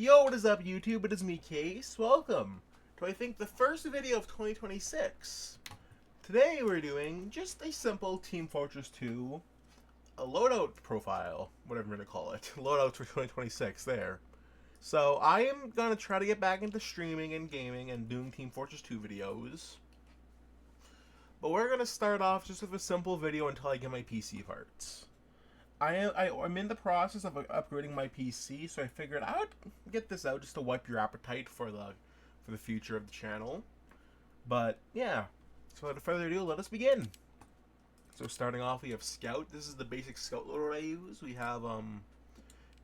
Yo, what is up, YouTube? It is me, Kace. Welcome to, I think, the first video of 2026. Today we're doing just a simple Team Fortress 2, a loadout profile, whatever we're going to call it. Loadouts for 2026, there. So, I am going to try to get back into streaming and gaming and doing Team Fortress 2 videos. But we're going to start off just with a simple video until I get my PC parts. I'm in the process of upgrading my PC, so I figured I would get this out just to wipe your appetite for the future of the channel. But yeah, so without further ado, let us begin. So starting off, we have Scout. This is the basic Scout loader I use. We have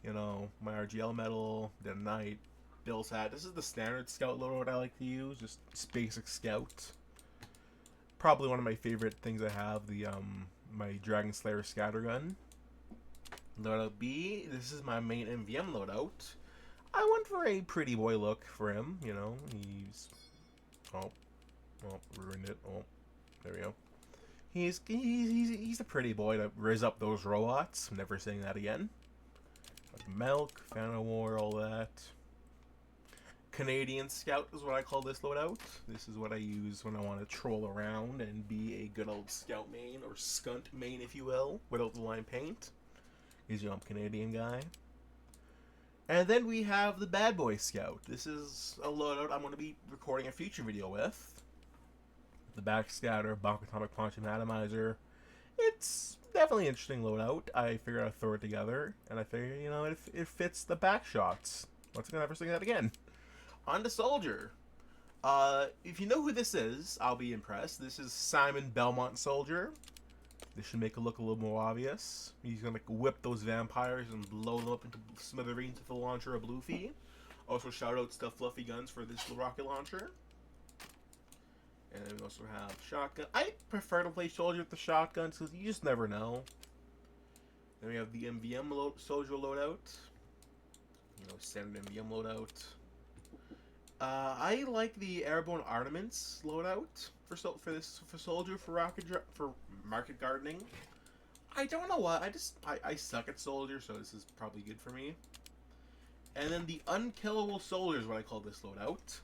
you know, my RGL medal, the Knight, Bill's hat. This is the standard Scout loader I like to use, just basic Scout. Probably one of my favorite things I have, the my Dragon Slayer scattergun. Loadout B, this is my main MVM loadout. I went for a pretty boy look for him, you know. He's... Oh, ruined it. Oh, there we go. He's a pretty boy to raise up those robots. I'm never saying that again. Like Milk, Fan of War, all that. Canadian Scout is what I call this loadout. This is what I use when I want to troll around and be a good old Scout main, or Skunt main if you will, without the line paint. He's a Canadian guy. And then we have the Bad Boy Scout. This is a loadout I'm going to be recording a future video with. The Backscatter, Bonk Atomic Punch, and Atomizer. It's definitely an interesting loadout. I figured I'd throw it together, and I figured, you know, it fits the back shots. Once again, I'm never saying that again. On to Soldier. If you know who this is, I'll be impressed. This is Simon Belmont Soldier. This should make it look a little more obvious. He's gonna whip those vampires and blow them up into smithereens with a launcher of Bluefy. Also, shout out to Fluffy Guns for this rocket launcher. And then we also have shotgun. I prefer to play Soldier with the shotguns because you just never know. Then we have the MVM Soldier loadout. You know, standard MVM loadout. I like the Airborne Armaments loadout for Soldier for market gardening. I don't know why. I suck at Soldier, so this is probably good for me. And then the Unkillable Soldier is what I call this loadout.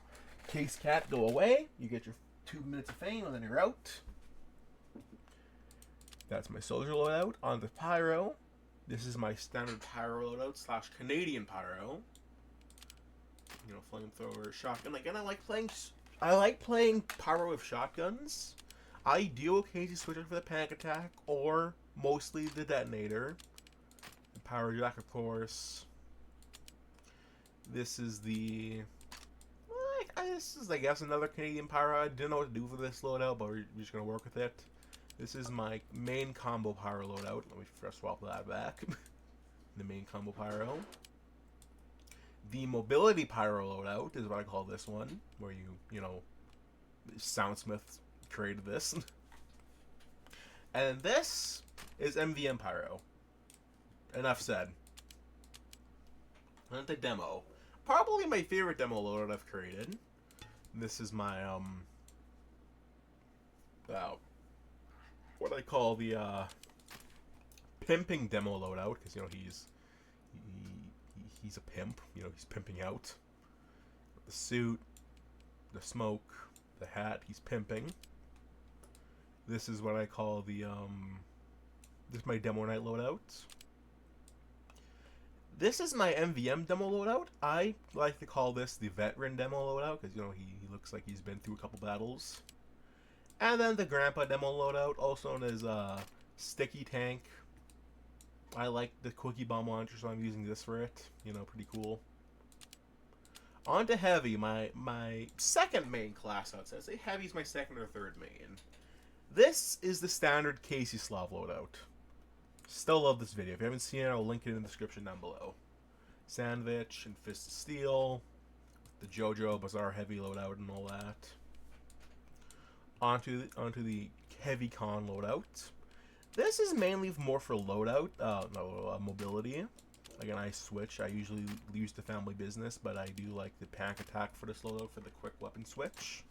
Case Cat, go away. You get your 2 minutes of fame, and then you're out. That's my Soldier loadout. On the Pyro. This is my standard Pyro loadout / Canadian Pyro. You know, flamethrower, shotgun. Again, I like playing Pyro with shotguns. I do occasionally switch it for the panic attack, or mostly the detonator. The Pyro Jack, of course. This is the... this is, I guess, another Canadian Pyro. I didn't know what to do for this loadout, but we're just going to work with it. This is my main combo Pyro loadout. Let me first swap that back. The main combo Pyro. The Mobility Pyro loadout is what I call this one, where you know, Soundsmith created this. And this is MVM Pyro. Enough said. And the demo. Probably my favorite demo loadout I've created. This is my, what I call the, pimping demo loadout, because, you know, he's a pimp, you know, he's pimping out. The suit, the smoke, the hat, he's pimping. This is what I call the, this is my demo night loadout. This is my MVM demo loadout. I like to call this the veteran demo loadout, because, you know, he looks like he's been through a couple battles. And then the grandpa demo loadout, also known as, Sticky Tank. I like the Quickie Bomb launcher, so I'm using this for it. You know, pretty cool. On to Heavy, my second main class, I'd say. Heavy's my second or third main. This is the standard Kace Slav loadout. Still love this video. If you haven't seen it, I'll link it in the description down below. Sandwich and Fist of Steel. The JoJo Bazaar Heavy loadout and all that. Onto the Heavy Con loadout. This is mainly more for loadout, mobility. Again, I switch. I usually use the family business, but I do like the panic attack for this loadout for the quick weapon switch.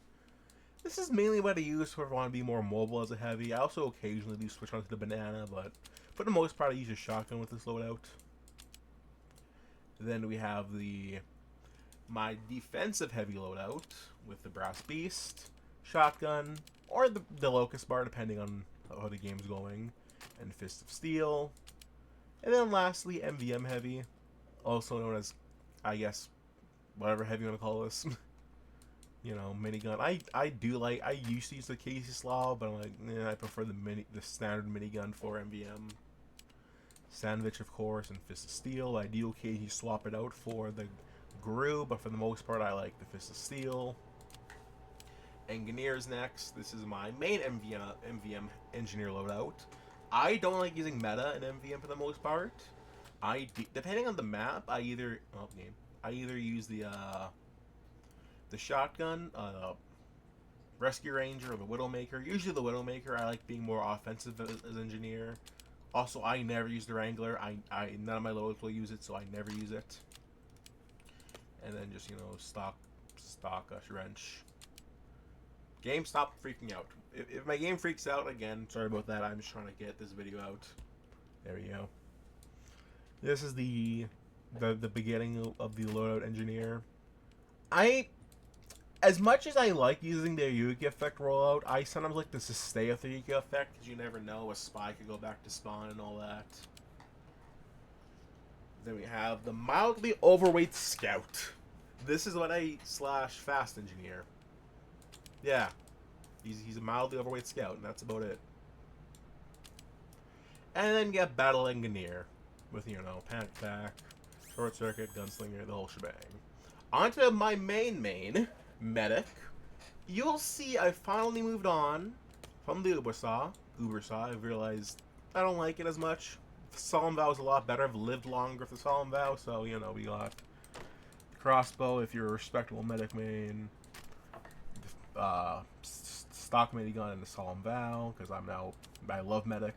This is mainly what I use if I want to be more mobile as a heavy. I also occasionally do switch onto the banana, but for the most part, I use a shotgun with this loadout. Then we have the my defensive heavy loadout with the Brass Beast, Shotgun, or the Locust Bar, depending on how the game's going, and Fist of Steel. And then lastly, MVM heavy, also known as, I guess, whatever heavy you want to call this. You know, minigun. I used to use the Kace Slaw, but I'm like, I prefer the standard minigun for MVM. Sandwich, of course, and Fist of Steel. I do occasionally swap it out for the Gru, but for the most part, I like the Fist of Steel. Engineer's next. This is my main MVM engineer loadout. I don't like using meta in MVM for the most part. Depending on the map, I either use the shotgun, Rescue Ranger, or the Widowmaker. Usually the Widowmaker. I like being more offensive as engineer. Also, I never use the Wrangler. None of my loads will use it, so I never use it. And then just, you know, stock wrench. Game, stop freaking out. If my game freaks out again, sorry about that. I'm just trying to get this video out. There we go. This is the beginning of the loadout engineer. As much as I like using the Yuki effect rollout, I sometimes like to stay with the Yuki effect, because you never know, a spy could go back to spawn and all that. Then we have the mildly overweight scout. This is what I / fast engineer. Yeah, he's a mildly overweight scout, and that's about it. And then get battle engineer with, you know, panic attack, short circuit, gunslinger, the whole shebang. Onto my main medic. You'll see I finally moved on from the Ubersaw. I've realized I don't like it as much. The Solemn Vow is a lot better. I've lived longer with the Solemn Vow, so, you know, we got crossbow if you're a respectable medic main, stock minigun and the Solemn Vow, because I love medic.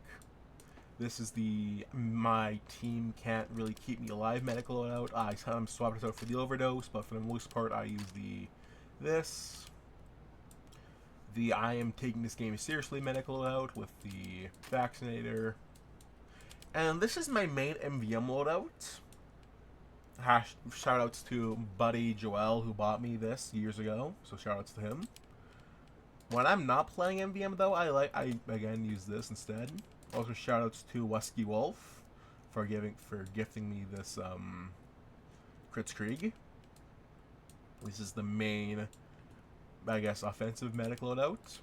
This is my team can't really keep me alive medic loadout. I sometimes swap it out for the overdose, but for the most part I use the I am taking this game seriously medical loadout with the vaccinator. And this is my main MVM loadout. Shoutouts to buddy Joel who bought me this years ago, so shoutouts to him. When I'm not playing MVM though, I again use this instead. Also shoutouts to Wesky Wolf for gifting me this Kritzkrieg. This is the main, I guess, offensive medic loadout.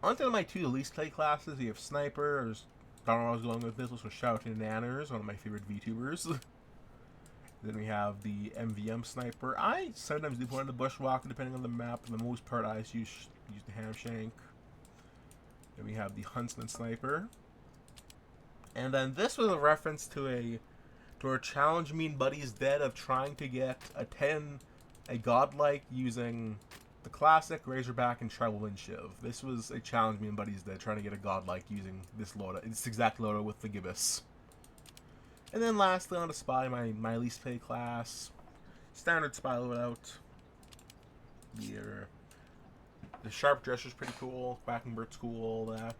Onto my two least played classes. You have Sniper. I don't know where I was going with this. So shout out to Nanners, one of my favorite VTubers. Then we have the MVM Sniper. I sometimes do put in the Bushwalker depending on the map. For the most part, I use the Hamshank. Then we have the Huntsman Sniper. And then this was a reference to a challenge me and Buddy's Dead of trying to get a godlike using the classic Razorback and Tribal Wind Shiv. This was a challenge me and Buddy's Dead trying to get a godlike using this loadout. It's exact loadout with the Gibbous. And then lastly on the Spy, my least played class. Standard Spy loadout. The Sharp Dresser's pretty cool. Quackenbert's cool, all that.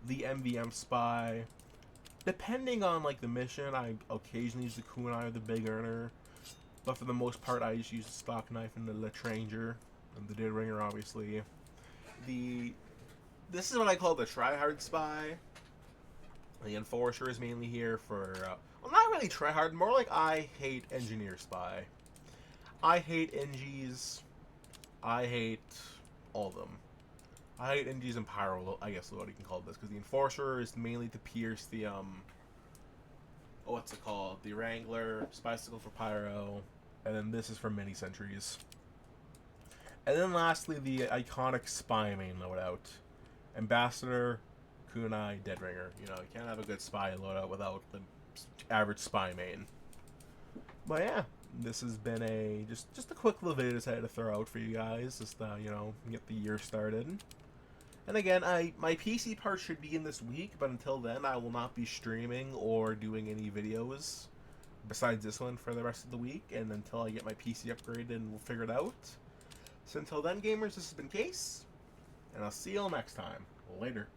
The MVM Spy. Depending on like the mission, I occasionally use the Kunai or the Big Earner. But for the most part, I just use the stock knife and the Letranger and the Dead Ringer, obviously. This is what I call the tryhard spy. The Enforcer is mainly here for, well, not really tryhard, more like I hate engineer spy. I hate NGs. I hate all of them. I hate NGs and Pyro, I guess is what you can call this, because the Enforcer is mainly to pierce the, what's it called? The Wrangler, Spicicle for Pyro, and then this is for mini sentries. And then lastly, the iconic Spy main loadout. Ambassador, Kunai, Dead Ringer. You know, you can't have a good Spy loadout without the average Spy main. But yeah, this has been just a quick little video I decided to throw out for you guys, just you know, get the year started. And again, my PC part should be in this week, but until then, I will not be streaming or doing any videos besides this one for the rest of the week, and until I get my PC upgraded and we'll figure it out. So until then, gamers, this has been Kace, and I'll see you all next time. Later.